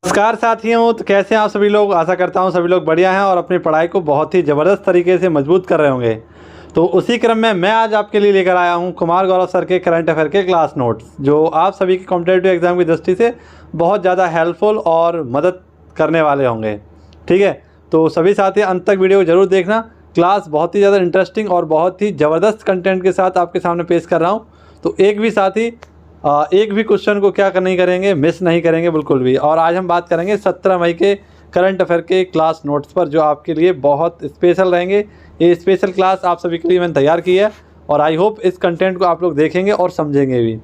नमस्कार साथियों, तो कैसे हैं आप सभी लोग। आशा करता हूं सभी लोग बढ़िया हैं और अपनी पढ़ाई को बहुत ही ज़बरदस्त तरीके से मजबूत कर रहे होंगे। तो उसी क्रम में मैं आज आपके लिए लेकर आया हूं कुमार गौरव सर के करंट अफेयर के क्लास नोट्स, जो आप सभी के कॉम्पिटिटिव एग्जाम की दृष्टि से बहुत ज़्यादा हेल्पफुल और मदद करने वाले होंगे। ठीक है, तो सभी साथी अंत तक वीडियो को जरूर देखना। क्लास बहुत ही ज़्यादा इंटरेस्टिंग और बहुत ही ज़बरदस्त कंटेंट के साथ आपके सामने पेश कर रहा हूँ। तो एक भी साथी एक भी क्वेश्चन को क्या नहीं करेंगे, मिस नहीं करेंगे बिल्कुल भी। और आज हम बात करेंगे 17 मई के करंट अफेयर के क्लास नोट्स पर, जो आपके लिए बहुत स्पेशल रहेंगे। ये स्पेशल क्लास आप सभी के लिए मैंने तैयार की है और आई होप इस कंटेंट को आप लोग देखेंगे और समझेंगे भी।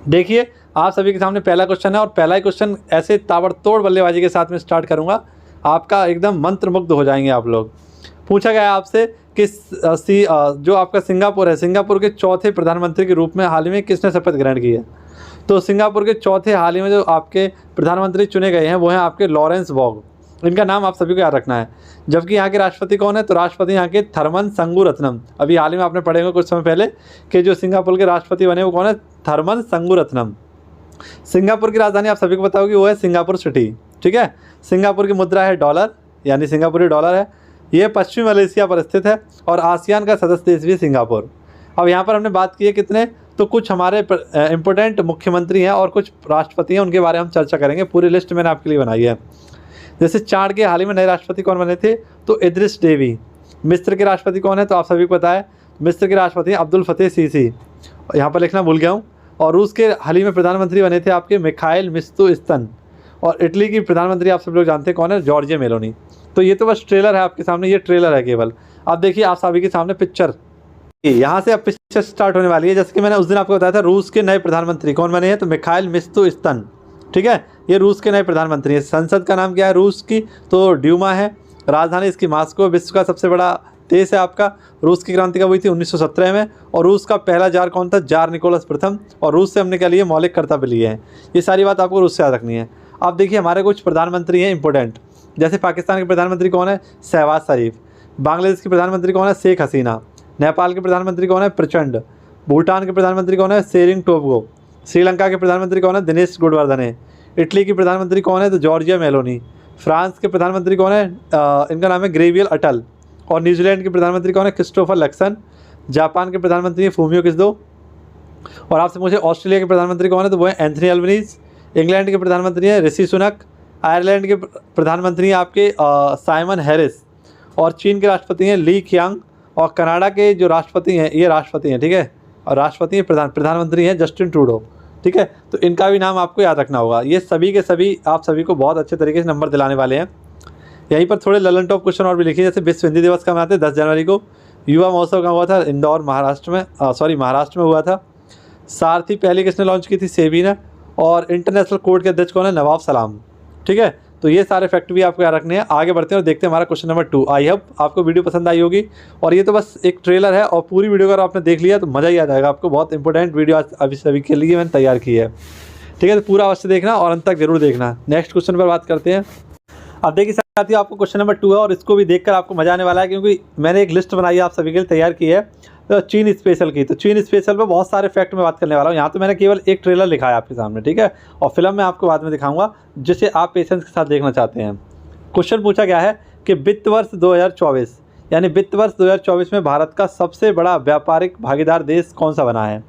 देखिए, आप सभी के सामने पहला क्वेश्चन है और पहला ही क्वेश्चन ऐसे ताबड़तोड़ बल्लेबाजी के साथ में स्टार्ट करूँगा, आपका एकदम मंत्रमुग्ध हो जाएंगे आप लोग। पूछा गया है आपसे कि जो आपका सिंगापुर है, सिंगापुर के चौथे प्रधानमंत्री के रूप में हाल ही में किसने शपथ ग्रहण की है। तो सिंगापुर के चौथे हाल ही में जो आपके प्रधानमंत्री चुने गए हैं वो हैं आपके लॉरेंस वॉग। इनका नाम आप सभी को याद रखना है। जबकि यहाँ के राष्ट्रपति कौन है, तो राष्ट्रपति यहाँ के थरमन संगुरत्नम। अभी हाल ही में आपने पढ़े होंगे कुछ समय पहले कि जो सिंगापुर के राष्ट्रपति बने वो कौन है, थरमन संगुरत्नम। सिंगापुर की राजधानी आप सभी को पता होगी, वो है सिंगापुर सिटी। ठीक है, सिंगापुर की मुद्रा है डॉलर, यानी सिंगापुरी डॉलर है। ये पश्चिमी मलेशिया पर स्थित है और आसियान का सदस्य देश भी सिंगापुर। अब यहाँ पर हमने बात की है कितने, तो कुछ हमारे इम्पोर्टेंट मुख्यमंत्री हैं और कुछ राष्ट्रपति हैं, उनके बारे में हम चर्चा करेंगे। पूरी लिस्ट मैंने आपके लिए बनाई है। जैसे चाड के हाल ही में नए राष्ट्रपति कौन बने थे, तो इद्रिस डेवी। मिस्र के राष्ट्रपति कौन है, तो आप सभी को पता है मिस्र के राष्ट्रपति अब्दुल फतेह सीसी, यहाँ पर लिखना भूल गया हूँ। और रूस के हाल ही में प्रधानमंत्री बने थे आपके मिखाइल मित्सोस्तान। और इटली की प्रधानमंत्री आप सब लोग जानते हैं कौन है, जॉर्जिया मेलोनी। तो ये तो बस ट्रेलर है आपके सामने, ये ट्रेलर है केवल। अब देखिए आप सभी के सामने पिक्चर, यहाँ से अब पिक्चर स्टार्ट होने वाली है। जैसे कि मैंने उस दिन आपको बताया था, रूस के नए प्रधानमंत्री कौन बने हैं, तो मिखाइल मित्सोस्तान। ठीक है, ये रूस के नए प्रधानमंत्री हैं। संसद का नाम क्या है रूस की, तो ड्यूमा है। राजधानी इसकी मॉस्को। विश्व का सबसे बड़ा देश है आपका। रूस की क्रांति कब हुई थी, 1917 में। और रूस का पहला जार कौन था, जार निकोलस प्रथम। और रूस से हमने क्या लिए, मौलिक कर्तव्य लिए हैं। ये सारी बात आपको रूस से याद रखनी है। अब देखिए हमारे कुछ प्रधानमंत्री हैं इंपॉर्टेंट। जैसे पाकिस्तान के प्रधानमंत्री कौन है, शहबाज शरीफ। बांग्लादेश की प्रधानमंत्री कौन है, शेख हसीना। नेपाल के प्रधानमंत्री कौन है, प्रचंड। भूटान के प्रधानमंत्री कौन है, शेरिंग टोब्गो। श्रीलंका के प्रधानमंत्री कौन है, दिनेश गुणवर्धने। इटली की प्रधानमंत्री कौन है, तो जॉर्जिया मेलोनी। फ्रांस के प्रधानमंत्री कौन है, इनका नाम है ग्रेवियल अटल। और न्यूजीलैंड के प्रधानमंत्री कौन है, क्रिस्टोफर लक्सन। जापान के प्रधानमंत्री हैं फूमियो किस्दो। और आपसे पूछे ऑस्ट्रेलिया के प्रधानमंत्री कौन है, तो वो है एंथनी अल्बनीज। इंग्लैंड के प्रधानमंत्री हैं ऋषि सुनक। आयरलैंड के प्रधानमंत्री हैं आपके साइमन हैरिस। और चीन के राष्ट्रपति हैं ली क्यांग। और कनाडा के जो राष्ट्रपति हैं, ये राष्ट्रपति हैं, ठीक है, और राष्ट्रपति हैं प्रधानमंत्री हैं जस्टिन ट्रूडो। ठीक है, तो इनका भी नाम आपको याद रखना होगा। ये सभी के सभी आप सभी को बहुत अच्छे तरीके से नंबर दिलाने वाले हैं। यहीं पर थोड़े ललन टॉप क्वेश्चन और भी लिखिए। जैसे विश्व हिंदी दिवस का मनाते 10 जनवरी को। युवा महोत्सव कहाँ हुआ था, इंदौर महाराष्ट्र में हुआ था। सारथी पहले किसने लॉन्च की थी, सेबी ने। और इंटरनेशनल कोर्ट के अध्यक्ष कौन है, नवाब सलाम। ठीक है, तो ये सारे फैक्ट भी आपको याद रखने हैं। आगे बढ़ते हैं और देखते हैं हमारा क्वेश्चन नंबर 2। आई होप आपको वीडियो पसंद आई होगी। और ये तो बस एक ट्रेलर है और पूरी वीडियो अगर आपने देख लिया तो मज़ा ही आ जाएगा आपको। बहुत इंपॉर्टेंट वीडियो आज अभी सभी के लिए मैंने तैयार की है। ठीक है, तो पूरा अवश्य देखना और अंत तक जरूर देखना। नेक्स्ट क्वेश्चन पर बात करते हैं। अब देखिए साथियों, आपको क्वेश्चन नंबर 2 है और इसको भी देखकर आपको मजा आने वाला है, क्योंकि मैंने एक लिस्ट बनाई है आप सभी के लिए तैयार की है, तो चीन स्पेशल की। तो चीन स्पेशल पर बहुत सारे फैक्ट में बात करने वाला हूँ। यहाँ तो मैंने केवल एक ट्रेलर लिखा है आपके सामने, ठीक है, और फिल्म मैं आपको बाद में दिखाऊंगा, जिसे आप पेशेंस के साथ देखना चाहते हैं। क्वेश्चन पूछा गया है कि वित्त वर्ष 2024 यानी वित्त वर्ष 2024 में भारत का सबसे बड़ा व्यापारिक भागीदार देश कौन सा बना है।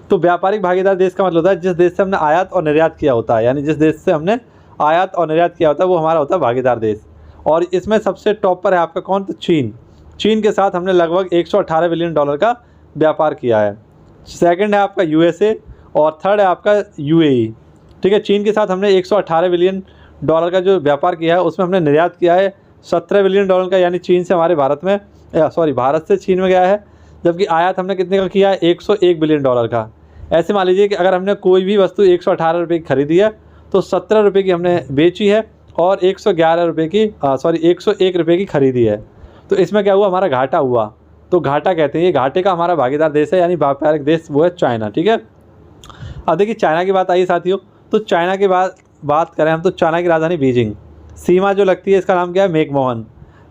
तो व्यापारिक भागीदार देश का मतलब होता है जिस देश से हमने आयात और निर्यात किया होता है, यानी जिस देश से हमने आयात और निर्यात किया होता है वो हमारा होता है भागीदार देश। और इसमें सबसे टॉप पर है आपका कौन, तो चीन। चीन के साथ हमने लगभग 118 बिलियन डॉलर का व्यापार किया है। सेकंड है आपका यूएसए और थर्ड है आपका यूएई। ठीक है, चीन के साथ हमने 118 बिलियन डॉलर का जो व्यापार किया है उसमें हमने निर्यात किया है 17 बिलियन डॉलर का, यानी चीन से हमारे भारत से चीन में गया है। जबकि आयात हमने कितने का किया है, 101 बिलियन डॉलर का। ऐसे मान लीजिए कि अगर हमने कोई भी वस्तु 118 रुपये की खरीदी है तो 17 रुपये की हमने बेची है और 111 रुपये की 101 रुपये की खरीदी है। तो इसमें क्या हुआ, हमारा घाटा हुआ। तो घाटा कहते हैं, ये घाटे का हमारा भागीदार देश है, यानी व्यापारिक देश वो है चाइना। ठीक है, अब देखिए चाइना की बात आई साथियों। तो चाइना की बात करें हम, तो चाइना की राजधानी बीजिंग। सीमा जो लगती है इसका नाम क्या है, मेकमोहन।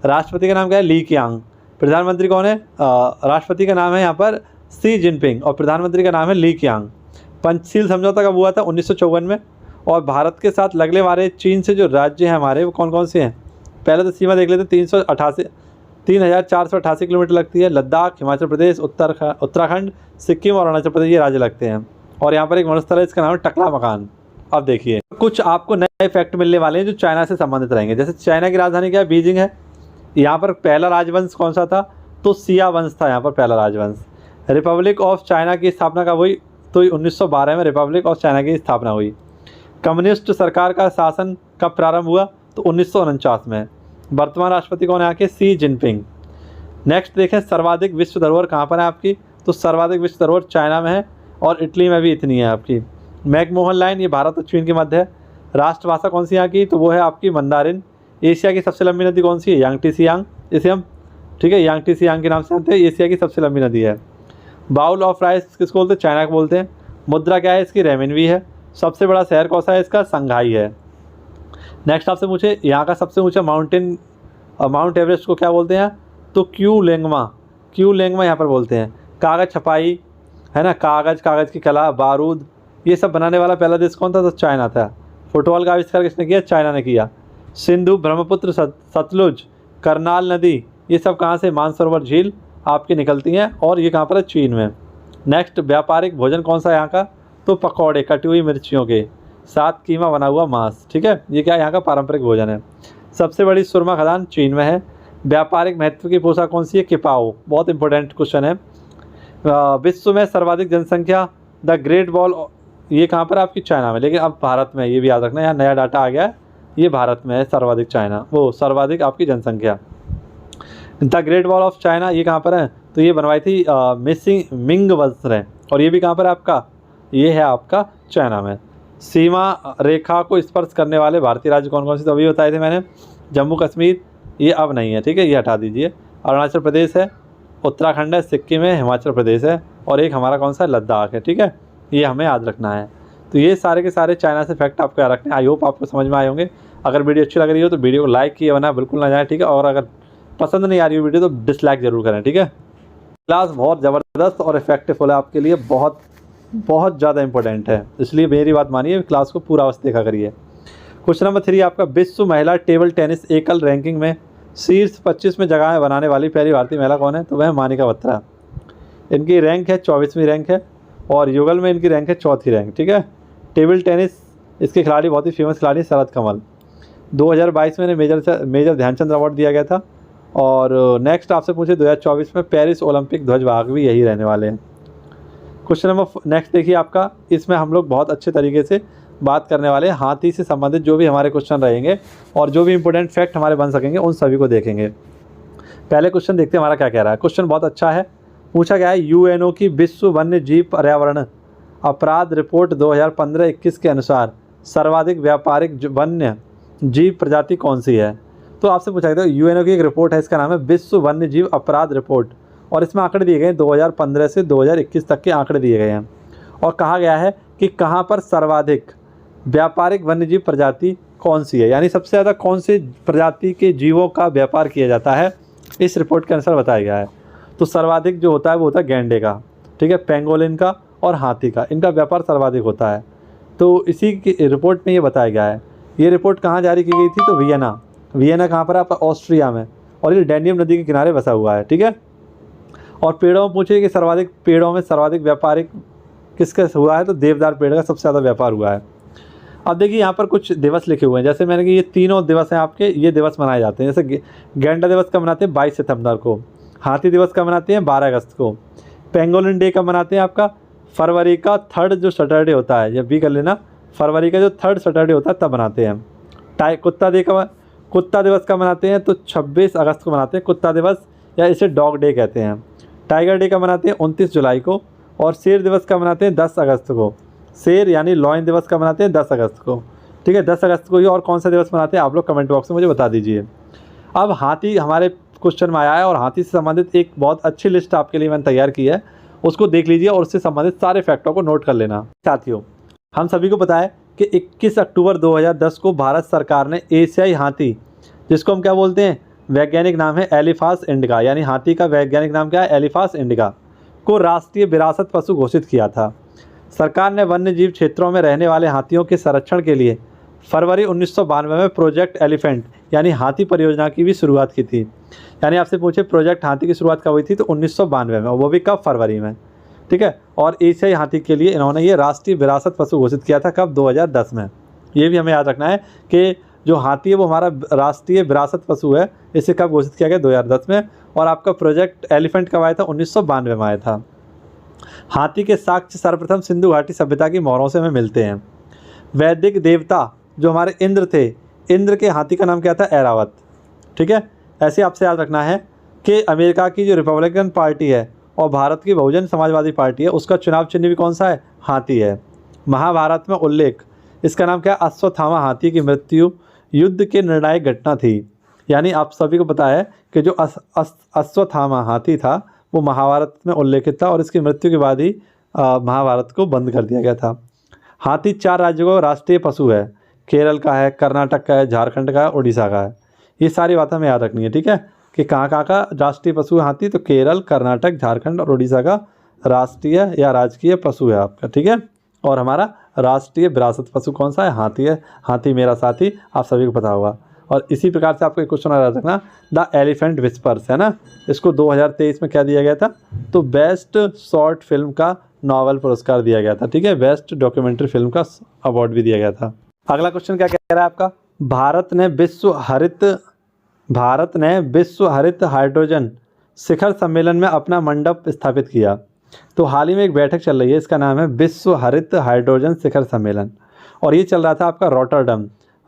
राष्ट्रपति का नाम क्या है, ली क्यांग। प्रधानमंत्री कौन है, राष्ट्रपति का नाम है यहाँ पर शी जिनपिंग और प्रधानमंत्री का नाम है ली क्यांग। पंचशील समझौता कब हुआ था, 1954 में। और भारत के साथ लगने वाले चीन से जो राज्य हैं हमारे वो कौन कौन से हैं? पहले तो सीमा देख लेते हैं। 3,488 किलोमीटर लगती है। लद्दाख, हिमाचल प्रदेश, उत्तराखंड, सिक्किम और अरुणाचल प्रदेश ये राज्य लगते हैं। और यहाँ पर एक मरुस्थल है, इसका नाम है टकला मकान। अब देखिए कुछ आपको नए फैक्ट मिलने वाले हैं जो चाइना से संबंधित रहेंगे। जैसे चाइना की राजधानी क्या है? बीजिंग है। यहाँ पर पहला राजवंश कौन सा था? तो सिया वंश था यहाँ पर पहला राजवंश। रिपब्लिक ऑफ चाइना की स्थापना कब हुई? तो 1912 में रिपब्लिक ऑफ चाइना की स्थापना हुई। कम्युनिस्ट सरकार का शासन कब प्रारंभ हुआ? तो 1949 में। वर्तमान राष्ट्रपति कौन है यहाँ के? सी जिनपिंग। नेक्स्ट देखें, सर्वाधिक विश्व धरोहर कहाँ पर है आपकी? तो सर्वाधिक विश्व धरोहर चाइना में है और इटली में भी इतनी है आपकी। मैकमोहन लाइन, ये भारत और चीन के मध्य है। राष्ट्रभाषा कौन सी यहाँ की? तो वो है आपकी मंदारिन। एशिया की सबसे लंबी नदी कौन सी है? यांगटी सियांग, इसे हम ठीक है यांगटी सियांग के नाम से जानते हैं। एशिया की सबसे लंबी नदी है। बाउल ऑफ राइस किसको बोलते हैं? चाइना को बोलते हैं। मुद्रा क्या है इसकी? रेमिनवी है। सबसे बड़ा शहर कौन सा है इसका? संघाई है। नेक्स्ट आपसे पूछे, यहाँ का सबसे ऊंचा माउंटेन माउंट एवरेस्ट को क्या बोलते हैं? तो क्यू लेंगमा यहाँ पर बोलते हैं। कागज़ छपाई है ना, कागज़ की कला, बारूद, ये सब बनाने वाला पहला देश कौन था? तो चाइना था। फुटबॉल का आविष्कार किसने किया? चाइना ने किया। सिंधु, ब्रह्मपुत्र, सतलुज, करनाल नदी, ये सब कहाँ से? मानसरोवर झील आपकी निकलती हैं और ये कहाँ पर है? चीन में। नेक्स्ट, व्यापारिक भोजन कौन सा है यहाँ का? तो पकौड़े, कटी हुई मिर्चियों के साथ कीमा बना हुआ मांस। ठीक है, ये क्या यहाँ का पारंपरिक भोजन है। सबसे बड़ी सुरमा खदान चीन में है। व्यापारिक महत्व की पोशाक कौन सी है? किपाओ। बहुत इंपॉर्टेंट क्वेश्चन है। विश्व में सर्वाधिक जनसंख्या, द ग्रेट वॉल, ये कहाँ पर? आपकी चाइना में। लेकिन अब भारत में, ये भी याद रखना, यहाँ नया डाटा आ गया है, ये भारत में है सर्वाधिक सर्वाधिक आपकी जनसंख्या। The great wall of China ये कहाँ पर है? तो ये बनवाई थी मिंग वंश ने। और ये भी कहाँ पर है आपका? ये है आपका चाइना में। सीमा रेखा को स्पर्श करने वाले भारतीय राज्य कौन कौन से? तो अभी बताए थे मैंने। जम्मू कश्मीर, ये अब नहीं है, ठीक है, ये हटा दीजिए। अरुणाचल प्रदेश है, उत्तराखंड है, सिक्किम है, हिमाचल प्रदेश है और एक हमारा कौन सा? लद्दाख है। ठीक है, ये हमें याद रखना है। तो ये सारे के सारे चाइना से फैक्ट आपको याद रखने हैं। आई होप आपको समझ में आए होंगे। अगर वीडियो अच्छी लग रही हो तो वीडियो को लाइक किए वरना बिल्कुल ना जाए, ठीक है। और अगर पसंद नहीं आ रही हो वीडियो तो डिसलाइक ज़रूर करें, ठीक है। क्लास बहुत ज़बरदस्त और इफेक्टिव है आपके लिए, बहुत ज़्यादा इंपॉर्टेंट है, इसलिए मेरी बात मानिए, क्लास को पूरा अवश्य देखा करिए। क्वेश्चन नंबर 3 आपका, विश्व महिला टेबल टेनिस एकल रैंकिंग में शीर्ष 25 में जगह बनाने वाली पहली भारतीय महिला कौन है? तो वह मानिका बत्रा। इनकी रैंक है 24वीं रैंक है और युगल में इनकी रैंक है 4थी रैंक, ठीक है। टेबल टेनिस इसके खिलाड़ी बहुत ही फेमस खिलाड़ी शरद कमल। 2022 में इन्हें मेजर ध्यानचंद अवार्ड दिया गया था। और नेक्स्ट आपसे पूछे 2024 में पेरिस ओलंपिक ध्वजवाहक भी यही रहने वाले हैं। क्वेश्चन नंबर नेक्स्ट देखिए आपका, इसमें हम लोग बहुत अच्छे तरीके से बात करने वाले हैं हाथी से संबंधित जो भी हमारे क्वेश्चन रहेंगे और जो भी इंपॉर्टेंट फैक्ट हमारे बन सकेंगे उन सभी को देखेंगे। पहले क्वेश्चन देखते हैं हमारा क्या कह रहा है। क्वेश्चन बहुत अच्छा है, पूछा गया है यूएनओ की विश्व वन्य जीव पर्यावरण अपराध रिपोर्ट 2015-21 के अनुसार सर्वाधिक व्यापारिक वन्य जीव प्रजाति कौन सी है? तो आपसे पूछा गया यूएनओ की एक रिपोर्ट है, इसका नाम है विश्व वन्य जीव अपराध रिपोर्ट और इसमें आंकड़े दिए गए हैं 2015 से 2021 तक के आंकड़े दिए गए हैं और कहा गया है कि कहाँ पर सर्वाधिक व्यापारिक वन्यजीव प्रजाति कौन सी है, यानी सबसे ज़्यादा कौन से प्रजाति के जीवों का व्यापार किया जाता है, इस रिपोर्ट के अनुसार बताया गया है। तो सर्वाधिक जो होता है वो होता है गैंडे का, ठीक है, पेंगोलिन का और हाथी का, इनका व्यापार सर्वाधिक होता है। तो इसी की रिपोर्ट में ये बताया गया है। ये रिपोर्ट कहाँ जारी की गई थी? तो वियना कहाँ पर है? आपका ऑस्ट्रिया में, और ये डैनियम नदी के किनारे बसा हुआ है, ठीक है। और पेड़ों में पूछे कि पेड़ों में सर्वाधिक व्यापारिक किसका हुआ है? तो देवदार पेड़ का सबसे ज़्यादा व्यापार हुआ है। अब देखिए यहाँ पर कुछ दिवस लिखे हुए हैं, जैसे मैंने कि ये तीनों दिवस हैं आपके, ये दिवस मनाए जाते हैं। जैसे गैंडा दिवस कब मनाते हैं? 22 सितंबर को। हाथी दिवस कब मनाते हैं? 12 अगस्त को। पेंगोलिन डे कब मनाते हैं? आपका फरवरी का 3rd जो सैटरडे होता है, जब भी कर लेना, फरवरी का जो 3rd सैटरडे होता है तब मनाते हैं। कुत्ता दिवस कब मनाते हैं? तो 26 अगस्त को मनाते हैं कुत्ता दिवस, या इसे डॉग डे कहते हैं। टाइगर डे कब मनाते हैं? 29 जुलाई को। और शेर दिवस कब मनाते हैं? 10 अगस्त को। शेर यानी लॉयन दिवस कब मनाते हैं? 10 अगस्त को, ठीक है, 10 अगस्त को ही। और कौन सा दिवस मनाते हैं आप लोग कमेंट बॉक्स में मुझे बता दीजिए। अब हाथी हमारे क्वेश्चन में आया है और हाथी से संबंधित एक बहुत अच्छी लिस्ट आपके लिए मैंने तैयार की है, उसको देख लीजिए और उससे संबंधित सारे फैक्टों को नोट कर लेना। साथियों, हम सभी को पता है कि 21 अक्टूबर 2010 को भारत सरकार ने एशियाई हाथी, जिसको हम क्या बोलते हैं, वैज्ञानिक नाम है एलिफास इंडिका, यानी हाथी का वैज्ञानिक नाम क्या है? एलिफास इंडिका, को राष्ट्रीय विरासत पशु घोषित किया था। सरकार ने वन्य जीव क्षेत्रों में रहने वाले हाथियों के संरक्षण के लिए फरवरी 1992 में प्रोजेक्ट एलिफेंट यानी हाथी परियोजना की भी शुरुआत की थी। यानी आपसे पूछे प्रोजेक्ट हाथी की शुरुआत कब हुई थी, तो 1992 में, वो भी कब, फरवरी में। ठीक है। और एशियाई हाथी के लिए इन्होंने ये राष्ट्रीय विरासत पशु घोषित किया था, कब, 2010 में। ये भी हमें याद रखना है कि जो हाथी है वो हमारा राष्ट्रीय विरासत पशु है, इसे कब घोषित किया गया, 2010 में। और आपका प्रोजेक्ट एलिफेंट कब आया था, 1992 में आया था। हाथी के साक्ष्य सर्वप्रथम सिंधु घाटी सभ्यता की मोहरों से हमें मिलते हैं। वैदिक देवता जो हमारे इंद्र थे, इंद्र के हाथी का नाम क्या था, ऐरावत। ठीक है। ऐसे आपसे याद रखना है कि अमेरिका की जो रिपब्लिकन पार्टी है और भारत की बहुजन समाजवादी पार्टी है, उसका चुनाव चिन्ह भी कौन सा है, हाथी है। महाभारत में उल्लेख, इसका नाम क्या है, अश्वत्थामा हाथी की मृत्यु युद्ध के निर्णायक घटना थी। यानी आप सभी को पता है कि जो अश्वत्थामा हाथी था वो महाभारत में उल्लेखित था और इसकी मृत्यु के बाद ही महाभारत को बंद कर दिया गया था। हाथी 4 राज्यों का राष्ट्रीय पशु है, केरल का है, कर्नाटक का है, झारखंड का है, उड़ीसा का है। ये सारी बातें हमें याद रखनी है। ठीक है, कि कहाँ का राष्ट्रीय पशु है हाथी, तो केरल, कर्नाटक, झारखंड और उड़ीसा का राष्ट्रीय या राजकीय पशु है आपका। ठीक है। और हमारा राष्ट्रीय विरासत पशु कौन सा है, हाथी है। हाथी मेरा साथी, आप सभी को पता होगा। और इसी प्रकार से आपको एक क्वेश्चन आ रखना, द एलिफेंट विस्पर्स है ना, इसको 2023 में क्या दिया गया था, तो बेस्ट शॉर्ट फिल्म का नॉवल पुरस्कार दिया गया था। ठीक है। बेस्ट डॉक्यूमेंट्री फिल्म का अवार्ड भी दिया गया था। अगला क्वेश्चन क्या कह रहा है आपका, भारत ने विश्व हरित हाइड्रोजन शिखर सम्मेलन में अपना मंडप स्थापित किया। तो हाल ही में एक बैठक चल रही है, इसका नाम है विश्व हरित हाइड्रोजन शिखर सम्मेलन, और ये चल रहा था आपका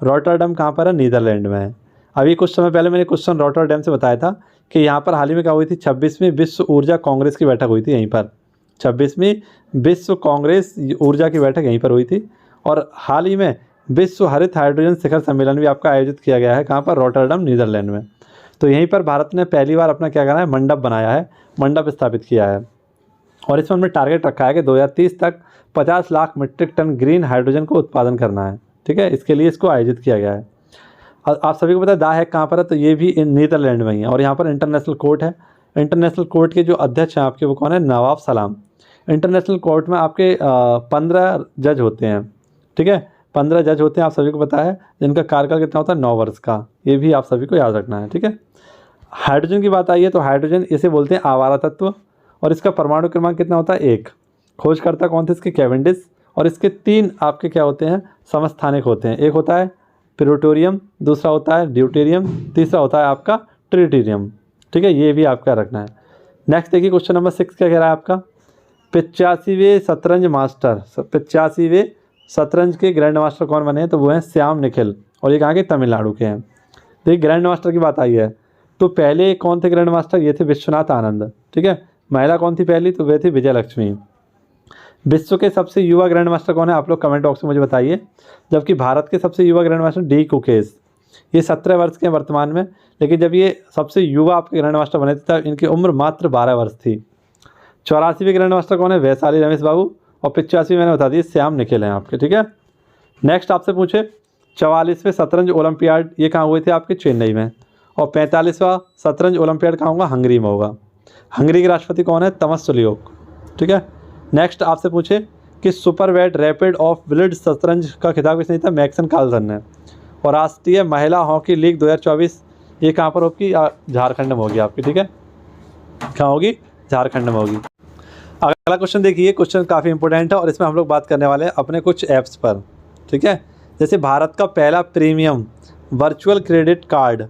रॉटरडम कहाँ पर है, नीदरलैंड में है। अभी कुछ समय पहले मैंने क्वेश्चन रॉटरडम से बताया था कि यहाँ पर हाल ही में क्या हुई थी, 26वीं विश्व ऊर्जा कांग्रेस की बैठक हुई थी यहीं पर। 26वीं विश्व कांग्रेस ऊर्जा की बैठक यहीं पर हुई थी। और हाल ही में विश्व हरित हाइड्रोजन शिखर सम्मेलन भी आपका आयोजित किया गया है, कहाँ पर, रॉटरडम नीदरलैंड में। तो यहीं पर भारत ने पहली बार अपना क्या करना है, मंडप बनाया है, मंडप स्थापित किया है। और इसमें हमने टारगेट रखा है कि 2030 तक 50 lakh metric ton green hydrogen को उत्पादन करना है। ठीक है। इसके लिए इसको आयोजित किया गया है। आप सभी को पता है दा है कहाँ पर है, तो ये भी नीदरलैंड में ही है। और यहाँ पर इंटरनेशनल कोर्ट है। इंटरनेशनल कोर्ट के जो अध्यक्ष हैं आपके, वो कौन है, नवाब सलाम। इंटरनेशनल कोर्ट में आपके 15 जज होते हैं। ठीक है, 15 जज होते हैं, आप सभी को पता है, जिनका कार्यकाल कितना होता है, 9 वर्ष का। ये भी आप सभी को याद रखना है। ठीक है। हाइड्रोजन की बात आई है, तो हाइड्रोजन इसे बोलते हैं आवारा तत्व, और इसका परमाणु क्रमांक कितना होता है, 1। खोजकर्ता कौन थे इसके, कैवेंडिश। और इसके 3 आपके क्या होते हैं, समस्थानिक होते हैं। एक होता है प्लूटोनियम, दूसरा होता है ड्यूटेरियम, तीसरा होता है आपका ट्रिटियम। ठीक है, ये भी आपका रखना है। नेक्स्ट देखिए क्वेश्चन नंबर 6 क्या कह रहा है आपका, 85वें शतरंज मास्टर, 85वें शतरंज के ग्रैंड मास्टर कौन बने हैं, तो वो हैं श्याम निखिल, और ये कहाँ के, तमिलनाडु के हैं। देखिए ग्रैंड मास्टर की बात आई है, तो पहले कौन थे ग्रैंड मास्टर, ये थे विश्वनाथ आनंद। ठीक है। महिला कौन थी पहली, तो वे थी विजय लक्ष्मी। विश्व के सबसे युवा ग्रैंड मास्टर कौन है, आप लोग कमेंट बॉक्स में मुझे बताइए। जबकि भारत के सबसे युवा ग्रैंड मास्टर डी कुकेश, ये 17 वर्ष के हैं वर्तमान में, लेकिन जब ये सबसे युवा आपके ग्रैंड मास्टर बने थे तब इनकी उम्र मात्र 12 वर्ष थी। 84वें ग्रैंड मास्टर कौन है, वैशाली रमेश बाबू, और 85 मैंने बता दी श्याम निखिल हैं आपके। ठीक है। नेक्स्ट आपसे पूछे 44वें शतरंज ओलंपियाड, ये कहाँ हुए थे आपके, चेन्नई में। और 45वां शतरंज ओलंपियाड कहाँ होगा, हंगरी में होगा। हंगरी के राष्ट्रपति कौन है, तमस सुलियोक। ठीक है। नेक्स्ट आपसे पूछे कि super bet rapid of blitz शतरंज का खिताब किसने जीता, मैक्सन कार्लसन ने। और राष्ट्रीय महिला हॉकी लीग 2024 ये कहाँ पर होगी, झारखंड में होगी आपकी। ठीक है, कहाँ होगी, झारखंड में होगी। अगला क्वेश्चन देखिए, क्वेश्चन काफ़ी इंपॉर्टेंट है और इसमें हम लोग बात करने वाले हैं अपने कुछ ऐप्स पर। ठीक है। जैसे भारत का पहला premium virtual credit card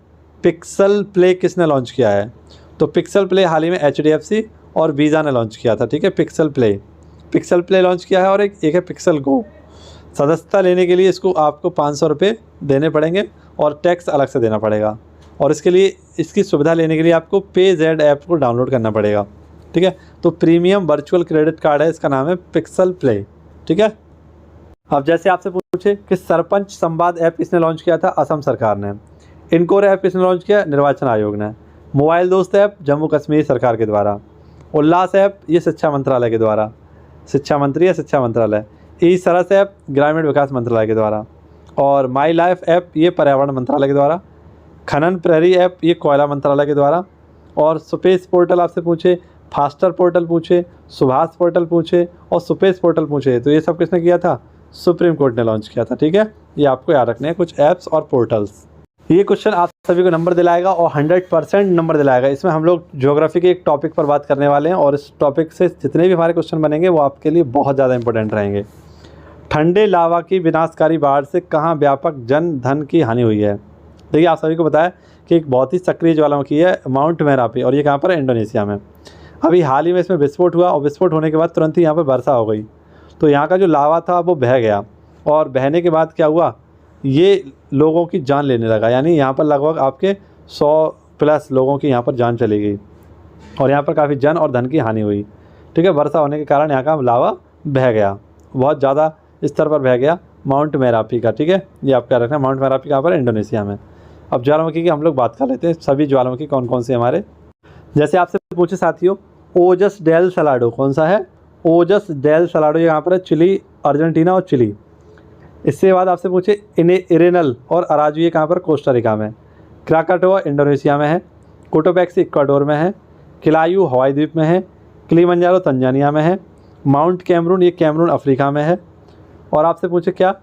pixel play किसने लॉन्च किया है, तो पिक्सल प्ले हाल ही में HDFC और वीज़ा ने लॉन्च किया था। ठीक है, पिक्सल प्ले लॉन्च किया है। और एक है पिक्सल गो। सदस्यता लेने के लिए इसको आपको 500 रुपये देने पड़ेंगे और टैक्स अलग से देना पड़ेगा। और इसके लिए, इसकी सुविधा लेने के लिए आपको PayZ ऐप को डाउनलोड करना पड़ेगा। ठीक है। तो प्रीमियम वर्चुअल क्रेडिट कार्ड है, इसका नाम है पिक्सल प्ले। ठीक है। अब जैसे आपसे पूछे कि सरपंच संवाद ऐप किसने लॉन्च किया था, असम सरकार ने। इनकोर ऐप किसने लॉन्च किया, निर्वाचन आयोग ने। मोबाइल दोस्त ऐप जम्मू कश्मीर सरकार के द्वारा। उल्लास ऐप ये शिक्षा मंत्रालय के द्वारा, शिक्षा मंत्री या शिक्षा मंत्रालय। ई सरस ऐप ग्रामीण विकास मंत्रालय के द्वारा। और माई लाइफ ऐप ये पर्यावरण मंत्रालय के द्वारा। खनन प्रहरी ऐप ये कोयला मंत्रालय के द्वारा। और स्पेस पोर्टल आपसे पूछे फास्टर पोर्टल पूछे, सुभाष पोर्टल पूछे और सुपेश पोर्टल पूछे, तो ये सब किसने किया था? सुप्रीम कोर्ट ने लॉन्च किया था। ठीक है, ये आपको याद रखने हैं कुछ ऐप्स और पोर्टल्स। ये क्वेश्चन आप सभी को नंबर दिलाएगा और 100% नंबर दिलाएगा। इसमें हम लोग ज्योग्राफी के एक टॉपिक पर बात करने वाले हैं और इस टॉपिक से जितने भी हमारे क्वेश्चन बनेंगे वो आपके लिए बहुत ज़्यादा इंपॉर्टेंट रहेंगे। ठंडे लावा की विनाशकारी बाढ़ से कहाँ व्यापक जन धन की हानि हुई है? देखिए, आप सभी को पता है कि एक बहुत ही सक्रिय ज्वालामुखी है माउंट मेरापी, और ये कहाँ पर है? इंडोनेशिया में। अभी हाल ही में इसमें विस्फोट हुआ और विस्फोट होने के बाद तुरंत ही यहाँ पर वर्षा हो गई, तो यहाँ का जो लावा था वो बह गया, और बहने के बाद क्या हुआ? ये लोगों की जान लेने लगा, यानी यहाँ पर लगभग आपके 100+ लोगों की यहाँ पर जान चली गई और यहाँ पर काफ़ी जन और धन की हानि हुई। ठीक है, वर्षा होने के कारण यहाँ का लावा बह गया, बहुत ज़्यादा स्तर पर बह गया माउंट मेरापी का। ठीक है, ये आप क्या रखना है? माउंट मेरापी कहाँ पर? इंडोनेशिया में। अब ज्वालामुखी की हम लोग बात कर लेते हैं, सभी ज्वालामुखी कौन कौन से हमारे। जैसे आपसे पूछे साथियों, ओजस डेल सलाडो कौन सा है? ओजस डेल सलाडो यहाँ पर है चिली, अर्जेंटीना और चिली। इससे बाद आपसे पूछे इरेनल और अराजू, ये कहाँ पर? कोस्टा रिका में। क्राकाटोआ इंडोनेशिया में है। कोटोपैक्सी इक्वाडोर में है। किलायू हवाई द्वीप में है। किलिमंजारो तंजानिया में है। माउंट कैमरून, ये कैमरून अफ्रीका में है। और आपसे पूछे क्या?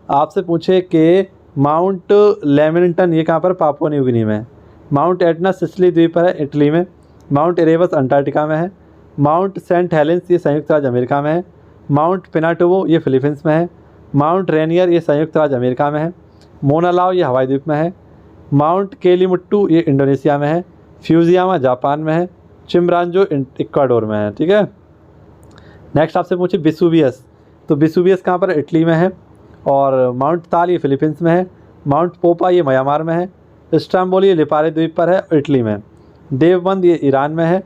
आपसे पूछे कि माउंट लेमिंगटन, ये कहाँ पर? पापुआ न्यू गिनी में। माउंट एटना सिसिली द्वीप पर है, इटली में। माउंट एरेबस अंटार्कटिका में है। माउंट सेंट हेलेंस, ये संयुक्त राज्य अमेरिका में है। माउंट पिनाटोवो, ये फिलीपींस में है। माउंट रेनियर, ये संयुक्त राज्य अमेरिका में है। मोनालाव, ये हवाई द्वीप में है। माउंट केलीमुट्टू, ये इंडोनेशिया में है। फ्यूजियामा जापान में है। चिम्ब्रांजो इक्वाडोर में है। ठीक है, नेक्स्ट आपसे पूछे विसुवियस, तो विसुवियस कहाँ पर? इटली में है। और माउंट ताल, ये फिलीपींस में है। माउंट पोपा, ये म्यांमार में है। इस्तांबुल, ये लिपारे द्वीप पर है, इटली में। देवबंद, ये ईरान में है।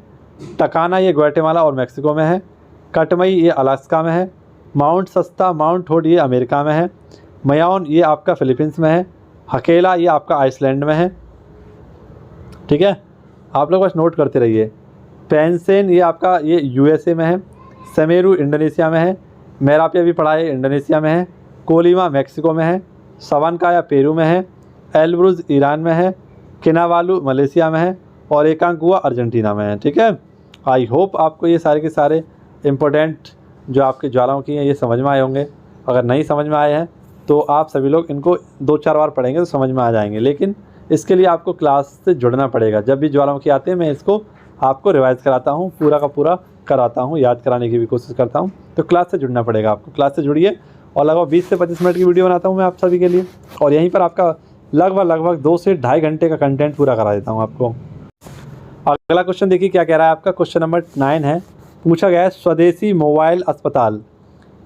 टकाना, ये ग्वाटेमाला और मेक्सिको में है। कटमई, ये अलास्का में है। माउंट सस्ता, माउंट होड, ये अमेरिका में है। मयाउन, ये आपका फिलीपींस में है। हकेला, ये आपका आइसलैंड में है। ठीक है, आप लोग बस नोट करते रहिए। पेंसेन, ये आपका ये यूएसए में है। समेरू इंडोनेशिया में है। मेरापी अभी पढ़ा है, इंडोनेशिया में है। कोलिमा मेक्सिको में है। सवानकाया पेरू में है। एलब्रुज ईरान में है। किनावालू मलेशिया में है। और एकांकुआ अर्जेंटीना में है। ठीक है, आई होप आपको ये सारे के सारे इम्पोर्टेंट जो आपके ज्वालामुखी हैं ये समझ में आए होंगे। अगर नहीं समझ में आए हैं तो आप सभी लोग इनको 2-4 बार पढ़ेंगे तो समझ में आ जाएंगे, लेकिन इसके लिए आपको क्लास से जुड़ना पड़ेगा। जब भी ज्वालामुखी आते हैं मैं इसको आपको रिवाइज़ कराता हूँ, पूरा का पूरा कराता हूँ, याद कराने की भी कोशिश करता हूँ। तो क्लास से जुड़ना पड़ेगा आपको, क्लास से जुड़िए। और लगभग 20 से 25 मिनट की वीडियो बनाता हूँ मैं आप सभी के लिए, और यहीं पर आपका लगभग 2 से 2.5 घंटे का कंटेंट पूरा करा देता हूँ आपको। अगला क्वेश्चन देखिए क्या कह रहा है आपका। क्वेश्चन नंबर 9 है, पूछा गया है स्वदेशी मोबाइल अस्पताल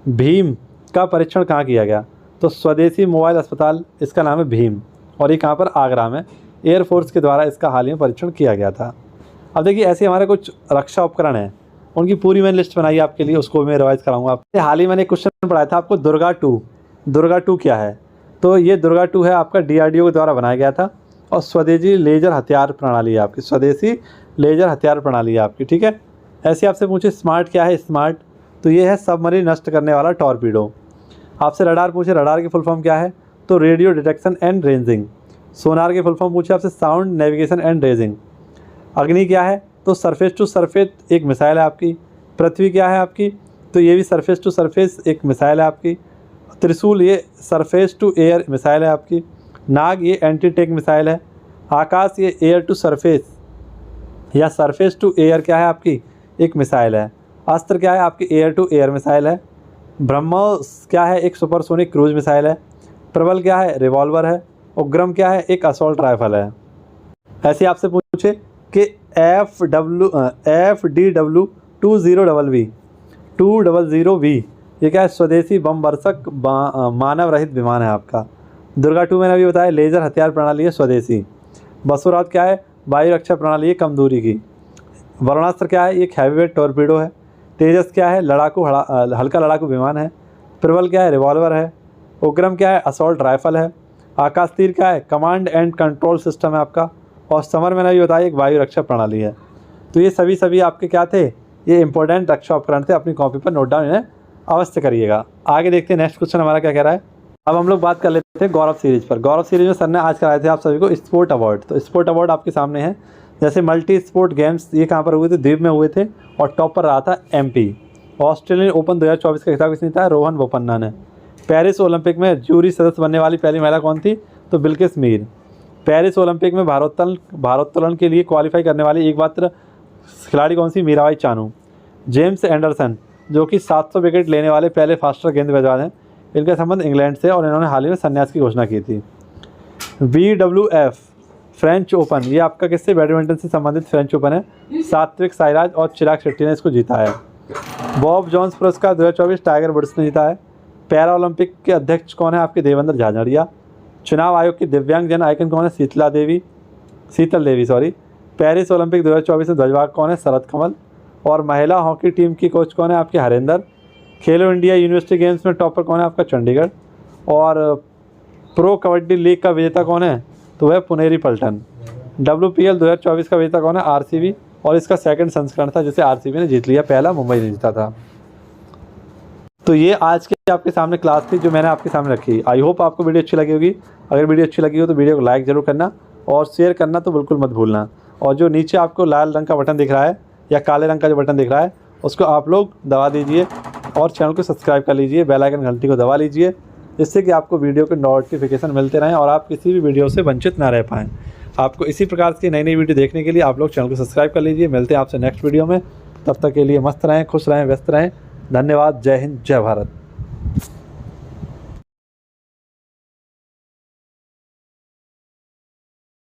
भीम का परीक्षण कहाँ किया गया? तो स्वदेशी मोबाइल अस्पताल, इसका नाम है भीम, और ये कहाँ पर? आगरा में। एयरफोर्स के द्वारा इसका हाल ही में परीक्षण किया गया था। अब देखिए, ऐसे हमारे कुछ रक्षा उपकरण हैं, उनकी पूरी मैंने लिस्ट बनाई है आपके लिए, उसको मैं रिवाइज कराऊंगा आपसे। हाल ही मैंने एक क्वेश्चन पढ़ाया था आपको, दुर्गा 2। दुर्गा 2 क्या है? तो ये दुर्गा 2 है आपका DRDO के द्वारा बनाया गया था, और स्वदेशी लेजर हथियार प्रणाली है आपकी, स्वदेशी लेजर हथियार प्रणाली है आपकी। ठीक है, ऐसे आपसे पूछे स्मार्ट क्या है? स्मार्ट, तो ये है सबमरीन नष्ट करने वाला टॉर्पीडो। आपसे रडार पूछे, रडार की फुल फॉर्म क्या है? तो रेडियो डिटेक्शन एंड रेंजिंग। सोनार की फुल फॉर्म पूछे आपसे, साउंड नेविगेशन एंड रेंजिंग। अग्नि क्या है? तो सरफेस टू सरफेस एक मिसाइल है आपकी। पृथ्वी क्या है आपकी? तो ये भी सरफेस टू सरफेस एक मिसाइल है आपकी। त्रिशूल, ये सरफेस टू एयर मिसाइल है आपकी। नाग, ये एंटी टैंक मिसाइल है। आकाश, ये एयर टू सरफेस या सरफेस टू एयर क्या है आपकी? एक मिसाइल है। अस्त्र क्या है आपकी? एयर टू एयर मिसाइल है। ब्रह्मोस क्या है? एक सुपरसोनिक क्रूज मिसाइल है। प्रबल क्या है? रिवॉल्वर है। उग्रम क्या है? एक असॉल्ट राइफल है। ऐसे आपसे पूछे कि FDW 200V ये क्या है? स्वदेशी बम वर्षक मानव रहित विमान है आपका। दुर्गा 2 मैंने अभी बताया लेजर हथियार प्रणाली है स्वदेशी। बसुरात क्या है? वायु रक्षा प्रणाली है कम दूरी की। वरुणास्त्र क्या है? एक हैवीवेट टॉर्पीडो है। तेजस क्या है? हल्का लड़ाकू विमान है। प्रबल क्या है? रिवॉल्वर है। उग्रम क्या है? असॉल्ट राइफल है। आकाश तीर क्या है? कमांड एंड कंट्रोल सिस्टम है आपका। और समर मैंने अभी बताया एक वायु रक्षा प्रणाली है। तो ये सभी आपके क्या थे? ये इंपॉर्टेंट रक्षा उपकरण थे, अपनी कॉपी पर नोट डाउन इन्हें अवश्य करिएगा। आगे देखते हैं नेक्स्ट क्वेश्चन हमारा क्या कह रहा है। अब हम लोग बात कर लेते हैं गौरव सीरीज पर। गौरव सीरीज में सर ने आज कराए थे आप सभी को स्पोर्ट अवार्ड। तो स्पोर्ट अवार्ड आपके सामने है। जैसे मल्टी स्पोर्ट गेम्स ये कहाँ पर हुए थे, द्वीप में हुए थे और टॉप पर रहा था MP। ऑस्ट्रेलियन ओपन 2024 का खिताब किसने जीता? रोहन बोपन्ना ने। पेरिस ओलंपिक में जूरी सदस्य बनने वाली पहली महिला कौन थी? तो बिल्किस मीर। पेरिस ओलंपिक में भारोत्तोलन के लिए क्वालिफाई करने वाली एकमात्र खिलाड़ी कौन सी? मीराबाई चानू। जेम्स एंडरसन जो कि 700 विकेट लेने वाले पहले फास्टर गेंदबाज हैं, इनका संबंध इंग्लैंड से और इन्होंने हाल ही में संन्यास की घोषणा की थी। BWF फ्रेंच ओपन, ये आपका किससे? बैडमिंटन से संबंधित फ्रेंच ओपन है। सात्विक साईराज और चिराग शेट्टी ने इसको जीता है। बॉब जॉन्स पुरस्कार 2024 टाइगर वुड्स ने जीता है। पैरा ओलंपिक के अध्यक्ष कौन है? आपके देवेंद्र झाझड़िया। चुनाव आयोग की दिव्यांगजन आइकन कौन है? शीतल देवी। पेरिस ओलंपिक 2024 में ध्वजवाहक कौन है? शरद कमल। और महिला हॉकी टीम की कोच कौन है? आपके हरेंद्र। खेलो इंडिया यूनिवर्सिटी गेम्स में टॉपर कौन है? आपका चंडीगढ़। और प्रो कबड्डी लीग का विजेता कौन है? तो वह पुनेरी पल्टन। WPL 2024 का विजेता कौन है? RCB, और इसका सेकंड संस्करण था जिसे RCB ने जीत लिया, पहला मुंबई ने जीता था। तो ये आज की आपके सामने क्लास थी जो मैंने आपके सामने रखी। आई होप आपको वीडियो अच्छी लगी होगी। अगर वीडियो अच्छी लगी हो तो वीडियो को लाइक ज़रूर करना और शेयर करना तो बिल्कुल मत भूलना। और जो नीचे आपको लाल रंग का बटन दिख रहा है या काले रंग का जो बटन दिख रहा है उसको आप लोग दबा दीजिए और चैनल को सब्सक्राइब कर लीजिए, बेल आइकन घंटी को दबा लीजिए, जिससे कि आपको वीडियो के नोटिफिकेशन मिलते रहें और आप किसी भी वीडियो से वंचित ना रह पाएँ। आपको इसी प्रकार की नई नई वीडियो देखने के लिए आप लोग चैनल को सब्सक्राइब कर लीजिए। मिलते हैं आपसे नेक्स्ट वीडियो में, तब तक के लिए मस्त रहें, खुश रहें, व्यस्त रहें। धन्यवाद। जय हिंद, जय भारत।